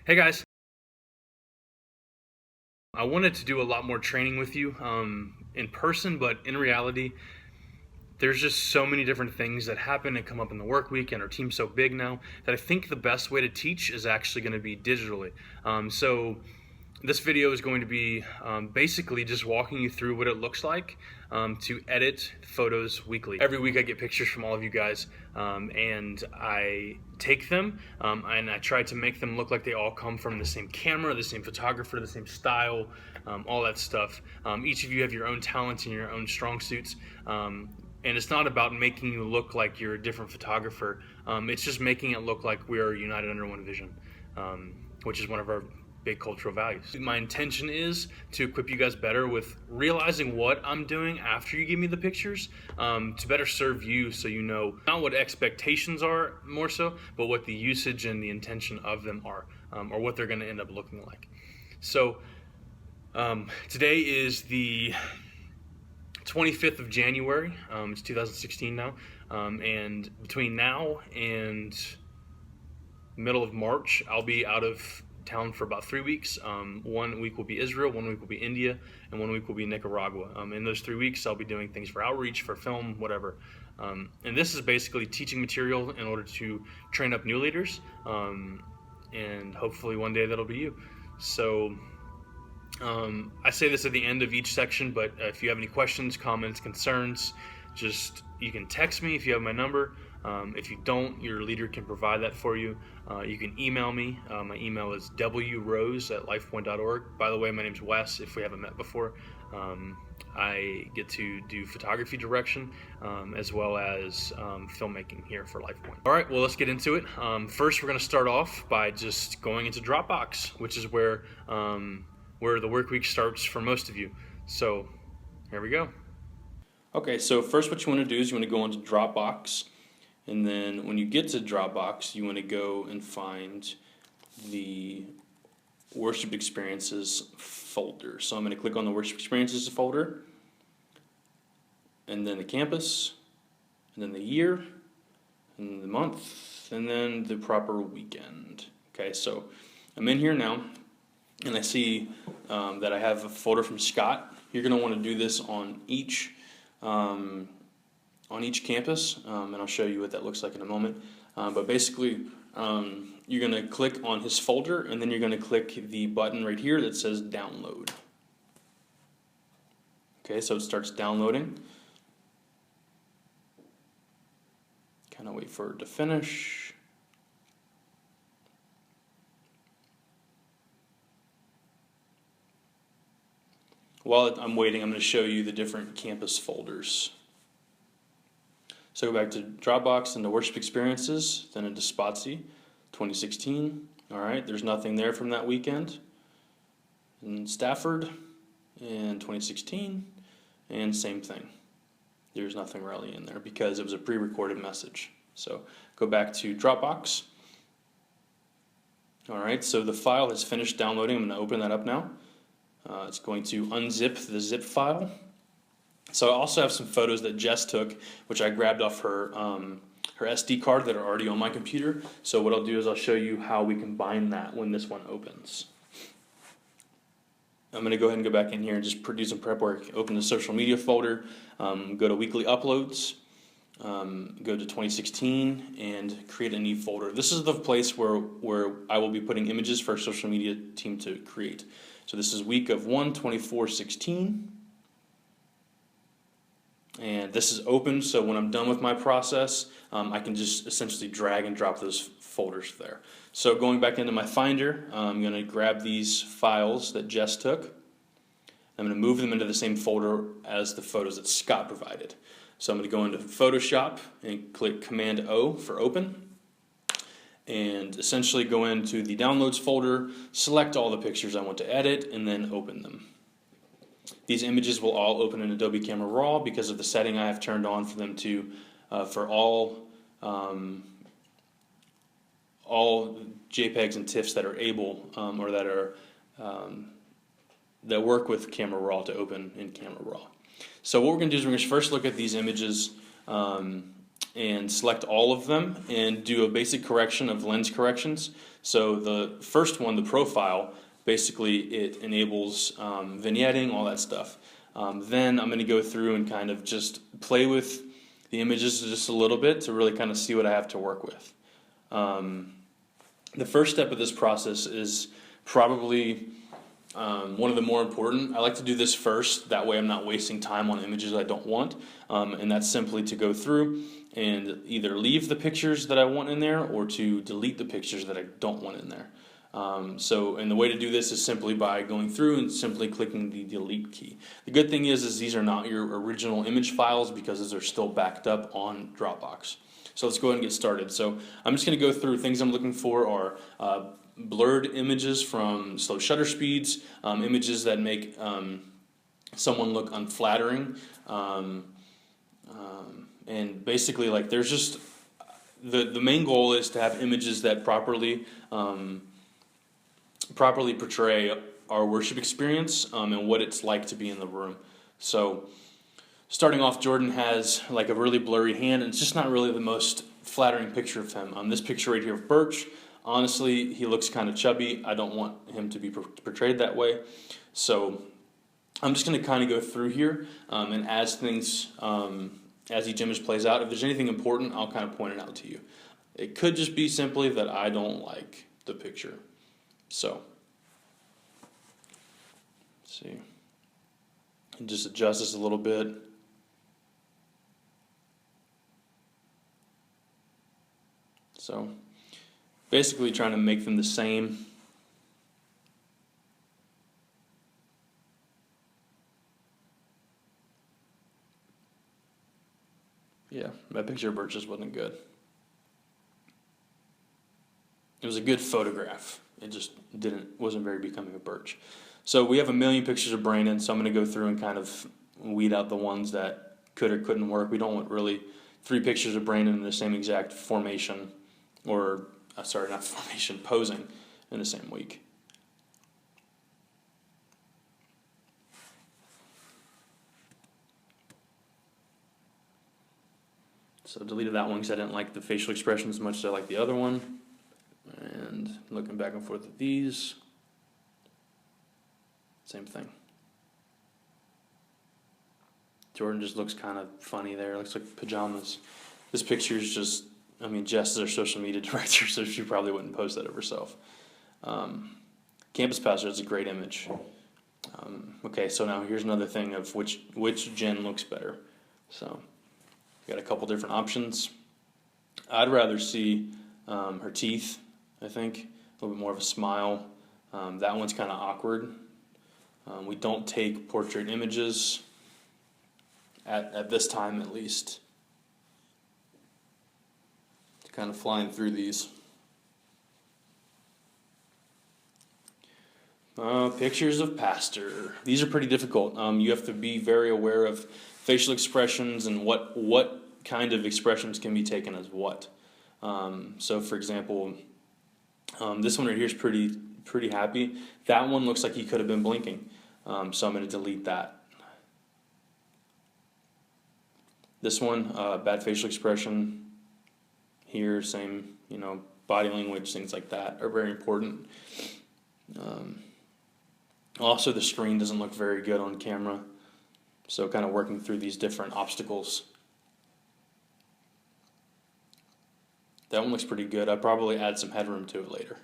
Hey guys, I wanted to do a lot more training with you in person, but in reality, there's just so many different things that happen and come up in the work week, and our team's so big now that I think the best way to teach is actually going to be digitally. So this video is going to be basically just walking you through what it looks like to edit photos weekly. Every week I get pictures from all of you guys, and I take them and I try to make them look like they all come from the same camera, the same photographer, the same style, all that stuff. Each of you have your own talents and your own strong suits. And it's not about making you look like you're a different photographer. It's just making it look like we are united under one vision, which is one of our big cultural values. My intention is to equip you guys better with realizing what I'm doing after you give me the pictures, to better serve you, so you know not what expectations are more so, but what the usage and the intention of them are, or what they're going to end up looking like. So today is the 25th of January. It's 2016 now, and between now and middle of March, I'll be out of town for about 3 weeks. 1 week will be Israel, 1 week will be India, and 1 week will be Nicaragua. In those 3 weeks, I'll be doing things for outreach, for film, whatever. And this is basically teaching material in order to train up new leaders, and hopefully one day that'll be you. So I say this at the end of each section, but if you have any questions, comments, concerns, you can text me if you have my number. If you don't, your leader can provide that for you. You can email me. My email is wrose@lifepoint.org. By the way, my name's Wes, if we haven't met before. I get to do photography direction, as well as filmmaking here for Lifepoint. All right, well, let's get into it. First, we're going to start off by just going into Dropbox, which is where the work week starts for most of you. So here we go. Okay, so first what you want to do is you want to go into Dropbox, and then when you get to Dropbox, you want to go and find the Worship Experiences folder. So I'm going to click on the Worship Experiences folder, and then the campus, and then the year, and the month, and then the proper weekend. Okay, so I'm in here now, and I see that I have a folder from Scott. You're going to want to do this on each campus, and I'll show you what that looks like in a moment. But basically, you're going to click on his folder, and then you're going to click the button right here that says download. Okay, so it starts downloading. Kind of wait for it to finish. While I'm waiting, I'm going to show you the different campus folders. So go back to Dropbox and the Worship Experiences, then into Spotsy, 2016. All right, there's nothing there from that weekend. And Stafford, and 2016, and same thing. There's nothing really in there because it was a pre-recorded message. So go back to Dropbox. All right, so the file has finished downloading. I'm going to open that up now. It's going to unzip the zip file. So I also have some photos that Jess took, which I grabbed off her SD card that are already on my computer. So what I'll do is I'll show you how we combine that when this one opens. I'm going to go ahead and go back in here and just do some prep work. Open the social media folder, go to weekly uploads, go to 2016, and create a new folder. This is the place where I will be putting images for our social media team to create. So this is week of 1/24/16, and this is open, so when I'm done with my process, I can just essentially drag and drop those folders there. So going back into my Finder, I'm going to grab these files that Jess took. I'm going to move them into the same folder as the photos that Scott provided. So I'm going to go into Photoshop and click Command-O for open, and essentially go into the Downloads folder, select all the pictures I want to edit, and then open them. These images will all open in Adobe Camera Raw because of the setting I have turned on for them to, for all JPEGs and TIFFs that are able, or that are that work with Camera Raw to open in Camera Raw. So what we're going to do is we're going to first look at these images and select all of them and do a basic correction of lens corrections. So the first one, the profile, basically it enables vignetting, all that stuff. Then I'm going to go through and kind of just play with the images just a little bit to really kind of see what I have to work with. The first step of this process is probably one of the more important. I like to do this first, that way I'm not wasting time on images I don't want, and that's simply to go through and either leave the pictures that I want in there or to delete the pictures that I don't want in there. And the way to do this is simply by going through and simply clicking the delete key. The good thing is these are not your original image files because they're still backed up on Dropbox. So let's go ahead and get started. So I'm just going to go through things I'm looking for are blurred images from slow shutter speeds, images that make someone look unflattering, and basically like there's just the main goal is to have images that properly portray our worship experience and what it's like to be in the room. So starting off, Jordan has like a really blurry hand, and it's just not really the most flattering picture of him. This picture right here of Birch, honestly, he looks kind of chubby. I don't want him to be portrayed that way. So I'm just going to kind of go through here and as things, as each image plays out, if there's anything important, I'll kind of point it out to you. It could just be simply that I don't like the picture. So, let's see. And just adjust this a little bit. So, basically trying to make them the same. Yeah, that picture of Birch just wasn't good. It was a good photograph. It just wasn't very becoming of Birch. So we have a million pictures of Brandon, so I'm going to go through and kind of weed out the ones that could or couldn't work. We don't want really 3 pictures of Brandon in the same exact formation, or, not formation, posing in the same week. So deleted that one because I didn't like the facial expression as much as I like the other one. And looking back and forth at these, same thing. Jordan just looks kind of funny there. Looks like pajamas. This picture is just, Jess is our social media director, so she probably wouldn't post that of herself. Campus pastor is a great image. Okay, so now here's another thing of which Jen looks better. So we got a couple different options. I'd rather see her teeth, I think. A little bit more of a smile. That one's kind of awkward. We don't take portrait images at this time, at least. Kind of flying through these. Pictures of pastor. These are pretty difficult. You have to be very aware of facial expressions and what kind of expressions can be taken as what. So, for example, this one right here is pretty happy. That one looks like he could have been blinking. So I'm going to delete that. This one, bad facial expression. Here, same, body language, things like that are very important. Also, the screen doesn't look very good on camera. So kind of working through these different obstacles. That one looks pretty good. I'll probably add some headroom to it later.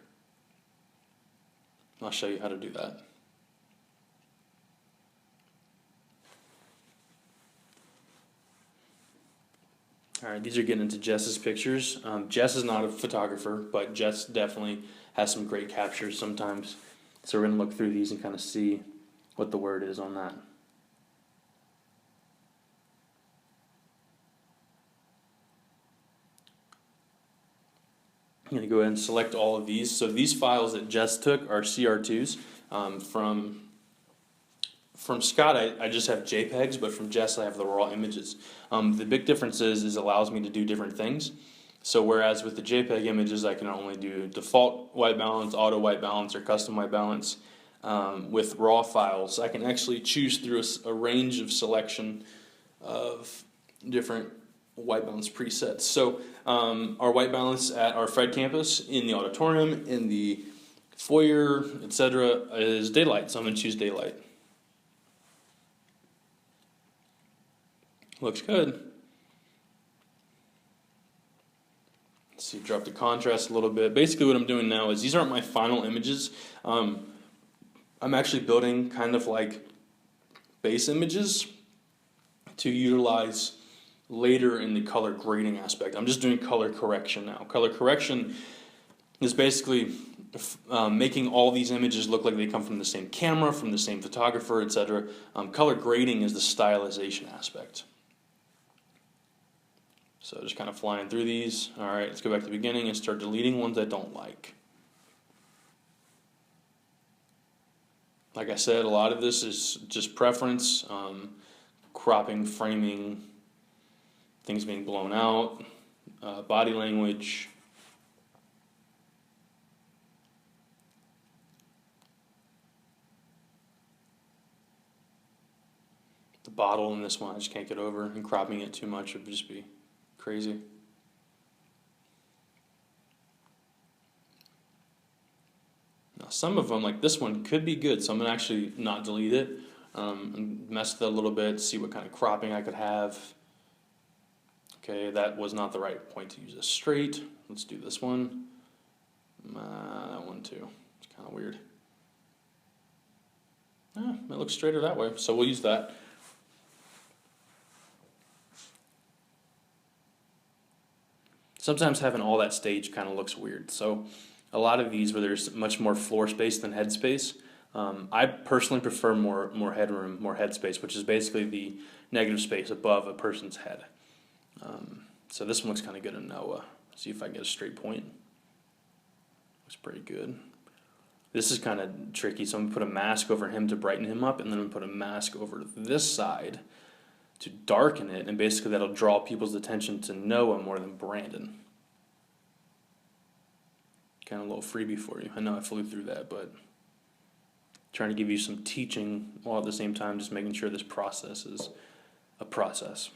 I'll show you how to do that. All right, these are getting into Jess's pictures. Jess is not a photographer, but Jess definitely has some great captures sometimes. So we're going to look through these and kind of see what the word is on that. I'm going to go ahead and select all of these. So these files that Jess took are CR2s. From Scott, I just have JPEGs, but from Jess, I have the raw images. The big difference is it allows me to do different things. So whereas with the JPEG images, I can only do default white balance, auto white balance, or custom white balance. With raw files, I can actually choose through a range of selection of different white balance presets. So our white balance at our Fred campus, in the auditorium, in the foyer, etc., is daylight. So I'm going to choose daylight. Looks good. Let's see, drop the contrast a little bit. Basically what I'm doing now is, these aren't my final images. I'm actually building kind of like base images to utilize later in the color grading aspect. I'm just doing color correction now. Color correction is basically making all these images look like they come from the same camera, from the same photographer, etc. Color grading is the stylization aspect. So just kind of flying through these. All right, let's go back to the beginning and start deleting ones I don't like. Like I said, a lot of this is just preference, cropping, framing, things being blown out, body language. The bottle in this one I just can't get over, and cropping it too much would just be crazy. Now some of them, like this one, could be good, so I'm going to actually not delete it and mess with it a little bit, see what kind of cropping I could have. Okay, that was not the right point to use a straight. Let's do this one. That one too. It's kind of weird. It looks straighter that way, so we'll use that. Sometimes having all that stage kind of looks weird. So a lot of these where there's much more floor space than head space, I personally prefer more headroom, more head space, which is basically the negative space above a person's head. So this one looks kind of good in Noah. See if I can get a straight point. Looks pretty good. This is kind of tricky, so I'm going to put a mask over him to brighten him up, and then I'm going to put a mask over this side to darken it, and basically that'll draw people's attention to Noah more than Brandon. Kind of a little freebie for you. I know I flew through that, but trying to give you some teaching while at the same time just making sure this process is a process.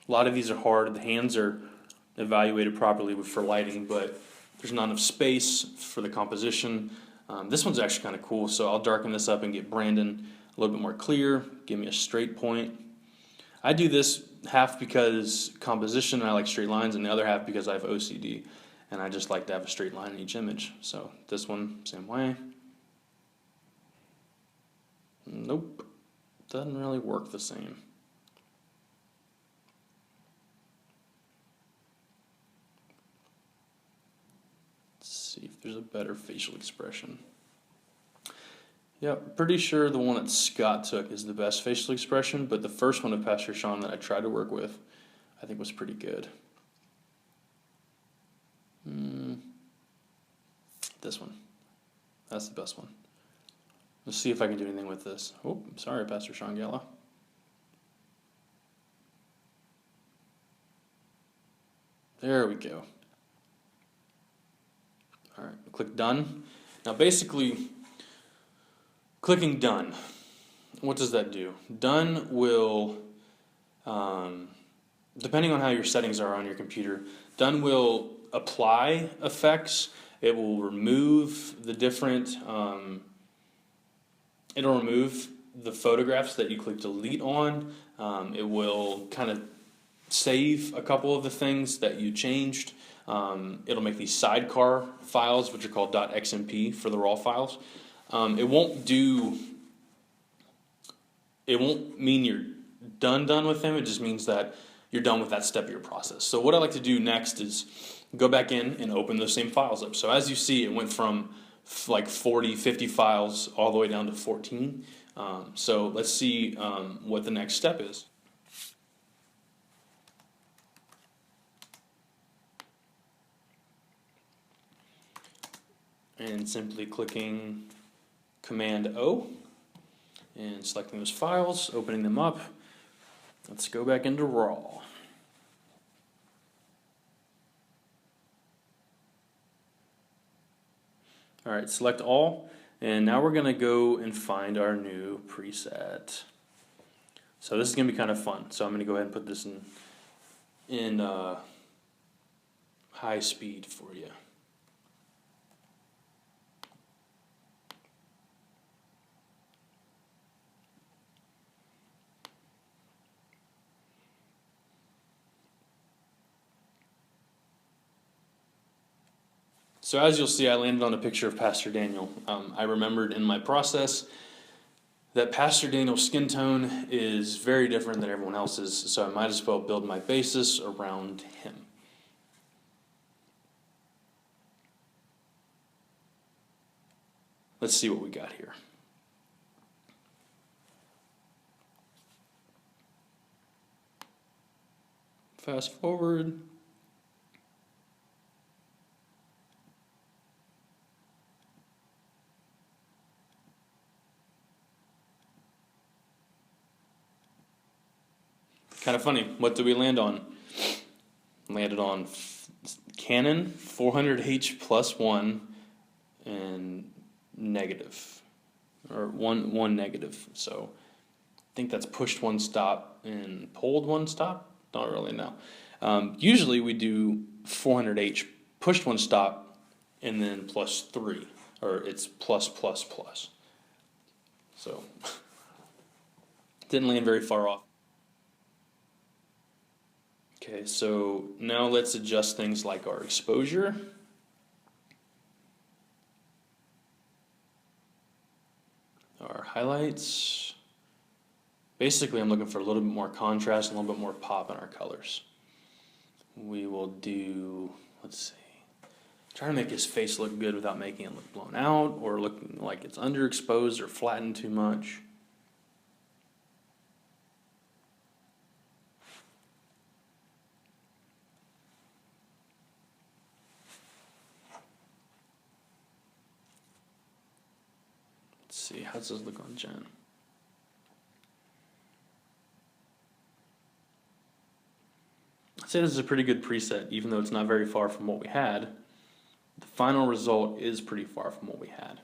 A lot of these are hard. The hands are evaluated properly for lighting, but there's not enough space for the composition. This one's actually kind of cool, so I'll darken this up and get Brandon a little bit more clear, give me a straight point. I do this half because composition and I like straight lines, and the other half because I have OCD and I just like to have a straight line in each image. So this one, same way. Nope, doesn't really work the same. Let's see if there's a better facial expression. Yeah, pretty sure the one that Scott took is the best facial expression, but the first one of Pastor Sean that I tried to work with, I think was pretty good. This one. That's the best one. Let's see if I can do anything with this. Oh, sorry, Pastor Sean Gala. There we go. All right, click done. Now basically, clicking done, what does that do? Done will, depending on how your settings are on your computer, done will apply effects. It will remove the different, it'll remove the photographs that you click delete on. It will kind of save a couple of the things that you changed. It'll make these sidecar files, which are called .xmp for the raw files. It won't mean you're done with them. It just means that you're done with that step of your process. So what I like to do next is go back in and open those same files up. So as you see, it went from like 40, 50 files all the way down to 14. So let's see what the next step is. And simply clicking Command O and selecting those files, opening them up. Let's go back into RAW. All right, select all, and now we're going to go and find our new preset. So this is going to be kind of fun. So I'm going to go ahead and put this in high speed for you. So as you'll see, I landed on a picture of Pastor Daniel. I remembered in my process that Pastor Daniel's skin tone is very different than everyone else's, so I might as well build my basis around him. Let's see what we got here. Fast forward. Kind of funny. What did we land on? Landed on Canon 400H plus 1 and negative, or one negative. So I think that's pushed one stop and pulled one stop. Don't really know. Usually we do 400H pushed one stop and then plus 3, or it's plus plus plus. So didn't land very far off. Okay, so now let's adjust things like our exposure. Our highlights. Basically, I'm looking for a little bit more contrast and a little bit more pop in our colors. We will do, let's see, try to make his face look good without making it look blown out or looking like it's underexposed or flattened too much. See, how does this look on Jen? I'd say this is a pretty good preset, even though it's not very far from what we had. The final result is pretty far from what we had.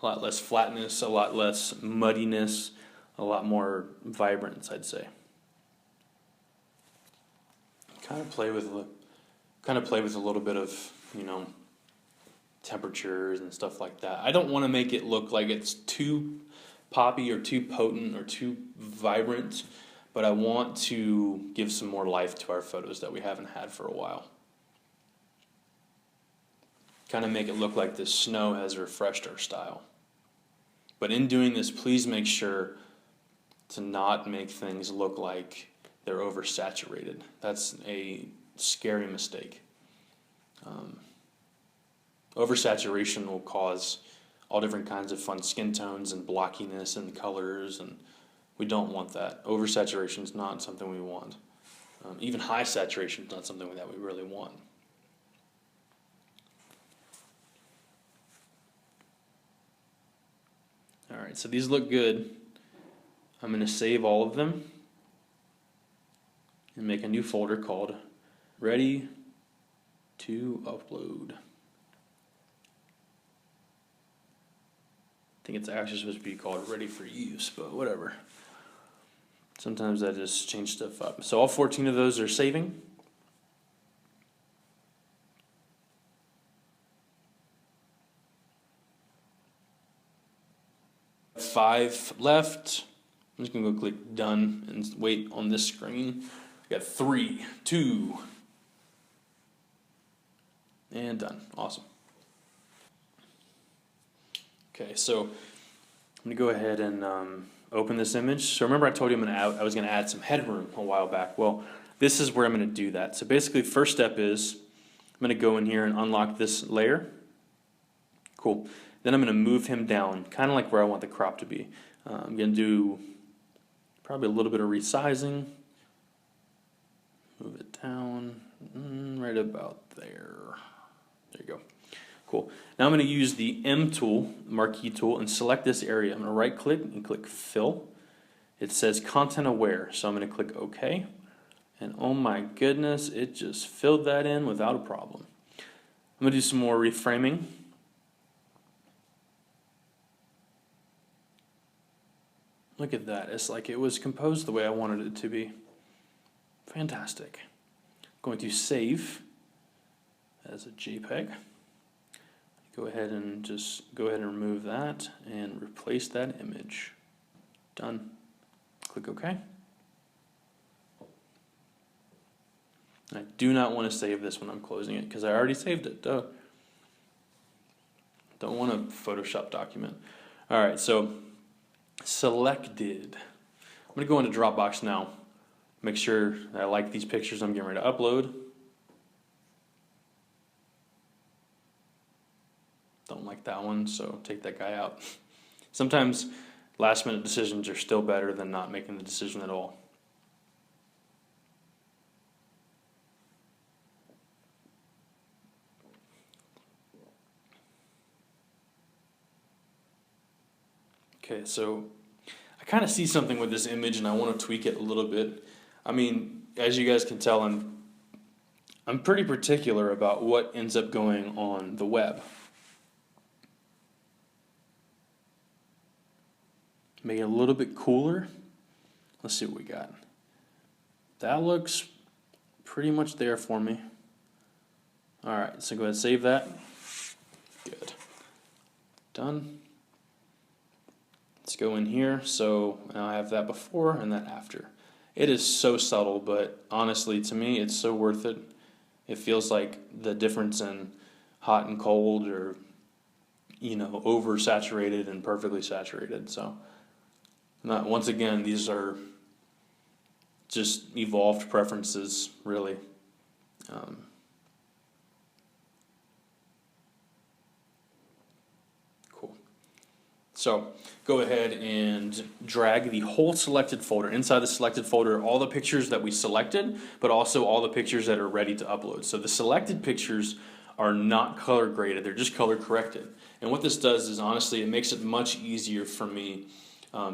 A lot less flatness, a lot less muddiness, a lot more vibrance, I'd say. Kind of play with a little bit of, temperatures and stuff like that. I don't want to make it look like it's too poppy or too potent or too vibrant, but I want to give some more life to our photos that we haven't had for a while. Kind of make it look like this snow has refreshed our style. But in doing this, please make sure to not make things look like they're oversaturated. That's a scary mistake. Oversaturation will cause all different kinds of fun skin tones and blockiness and colors, and we don't want that. Oversaturation is not something we want. Even high saturation is not something that we really want. All right, so these look good. I'm going to save all of them and make a new folder called Ready to Upload. I think it's actually supposed to be called Ready for Use, but whatever. Sometimes I just change stuff up. So all 14 of those are saving. Five left. I'm just going to go click Done and wait on this screen. I got 3, 2, and done. Awesome. Okay, so I'm going to go ahead and open this image. So remember I told you I was going to add some headroom a while back. Well, this is where I'm going to do that. So basically, first step is I'm going to go in here and unlock this layer. Cool. Then I'm going to move him down, kind of like where I want the crop to be. I'm going to do probably a little bit of resizing. Move it down right about there. There you go. Cool. Now I'm going to use the M tool, marquee tool, and select this area. I'm going to right click and click Fill. It says Content Aware, so I'm going to click OK. And oh my goodness, it just filled that in without a problem. I'm going to do some more reframing. Look at that. It's like it was composed the way I wanted it to be. Fantastic. Going to save as a JPEG. Go ahead and remove that and replace that image. Done. Click OK. I do not want to save this when I'm closing it because I already saved it. Duh. Don't want a Photoshop document. All right, so selected. I'm going to go into Dropbox now. Make sure that I like these pictures I'm getting ready to upload. Don't like that one, so take that guy out. Sometimes last minute decisions are still better than not making the decision at all. Okay, so I kind of see something with this image and I want to tweak it a little bit. I mean, as you guys can tell, I'm pretty particular about what ends up going on the web. Make it a little bit cooler. Let's see what we got. That looks pretty much there for me. All right, so go ahead and save that. Good. Done. Let's go in here. So now I have that before and that after. It is so subtle, but honestly, to me, it's so worth it. It feels like the difference in hot and cold, or oversaturated and perfectly saturated. So, once again, these are just evolved preferences, really. Cool. So go ahead and drag the whole selected folder. Inside the selected folder, all the pictures that we selected, but also all the pictures that are ready to upload. So the selected pictures are not color graded, they're just color corrected. And what this does is, honestly, it makes it much easier for me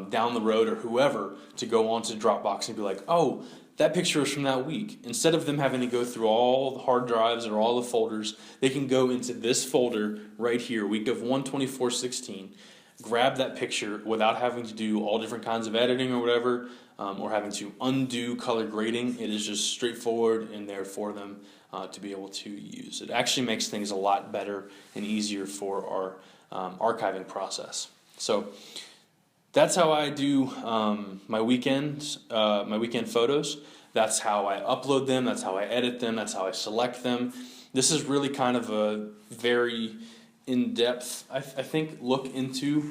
down the road, or whoever, to go onto Dropbox and be like, oh, that picture is from that week. Instead of them having to go through all the hard drives or all the folders, they can go into this folder right here, week of 1/24/16, grab that picture without having to do all different kinds of editing or whatever, or having to undo color grading. It is just straightforward in there for them to be able to use. It actually makes things a lot better and easier for our archiving process. So that's how I do my weekend photos. That's how I upload them. That's how I edit them. That's how I select them. This is really kind of a very in-depth, I think, look into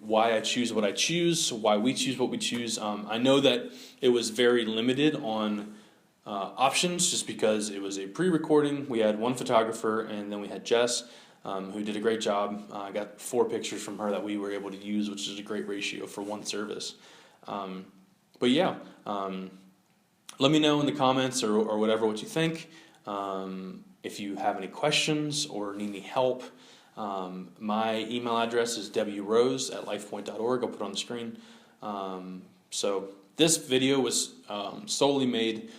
why I choose what I choose, why we choose what we choose. I know that it was very limited on options, just because it was a pre-recording. We had one photographer, and then we had Jess, who did a great job. I got 4 pictures from her that we were able to use, which is a great ratio for one service. But yeah, let me know in the comments or whatever what you think. If you have any questions or need any help, my email address is wrose@lifepoint.org. I'll put it on the screen. So this video was solely made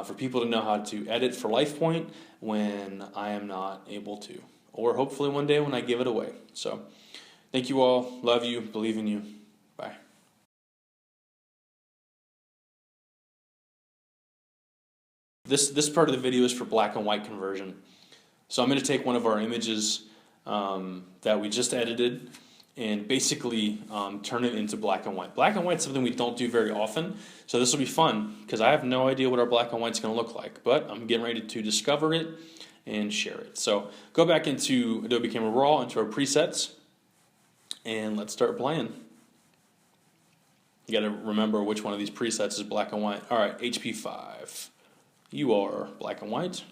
for people to know how to edit for Lifepoint when I am not able to, or hopefully one day when I give it away. So thank you all. Love you. Believe in you. Bye. This part of the video is for black and white conversion. So I'm going to take one of our images that we just edited and basically turn it into black and white. Black and white is something we don't do very often, so this will be fun because I have no idea what our black and white is going to look like, but I'm getting ready to discover it and share it. So go back into Adobe Camera Raw, into our presets, and let's start playing. You got to remember which one of these presets is black and white. All right, HP5. You are black and white.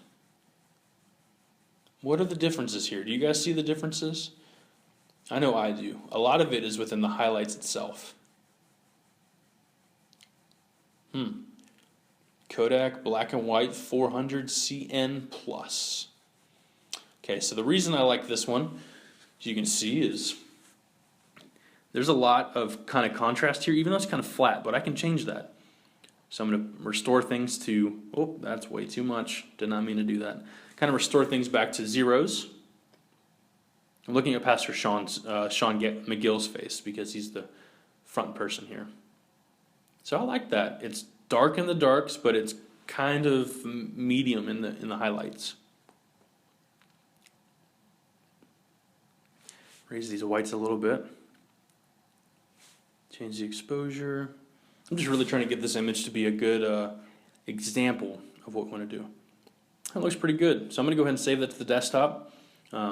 What are the differences here? Do you guys see the differences? I know I do. A lot of it is within the highlights itself. Kodak black and white 400 CN+. Okay, so the reason I like this one, as you can see, is there's a lot of kind of contrast here, even though it's kind of flat, but I can change that. So I'm going to restore things to, oh, that's way too much. Did not mean to do that. Kind of restore things back to zeros. I'm looking at Pastor Sean McGill's face because he's the front person here. So I like that. It's dark in the darks, but it's kind of medium in the highlights. Raise these whites a little bit. Change the exposure. I'm just really trying to get this image to be a good example of what we want to do. That looks pretty good. So I'm going to go ahead and save that to the desktop.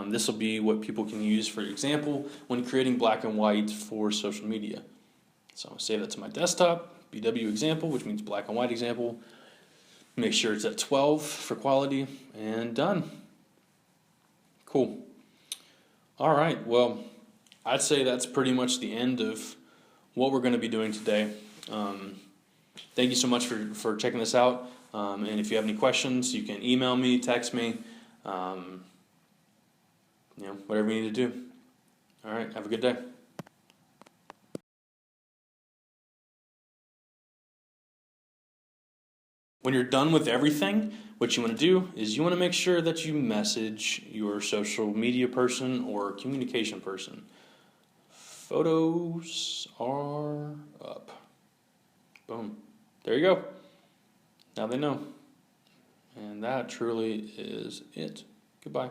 This will be what people can use, for example, when creating black and white for social media. So I'm going to save that to my desktop, BW example, which means black and white example. Make sure it's at 12 for quality, and done. Cool. All right, well, I'd say that's pretty much the end of what we're going to be doing today. Thank you so much for checking this out. And if you have any questions, you can email me, text me, whatever you need to do. All right, have a good day. When you're done with everything, what you want to do is you want to make sure that you message your social media person or communication person. Photos are up. Boom. There you go. Now they know. And that truly is it. Goodbye.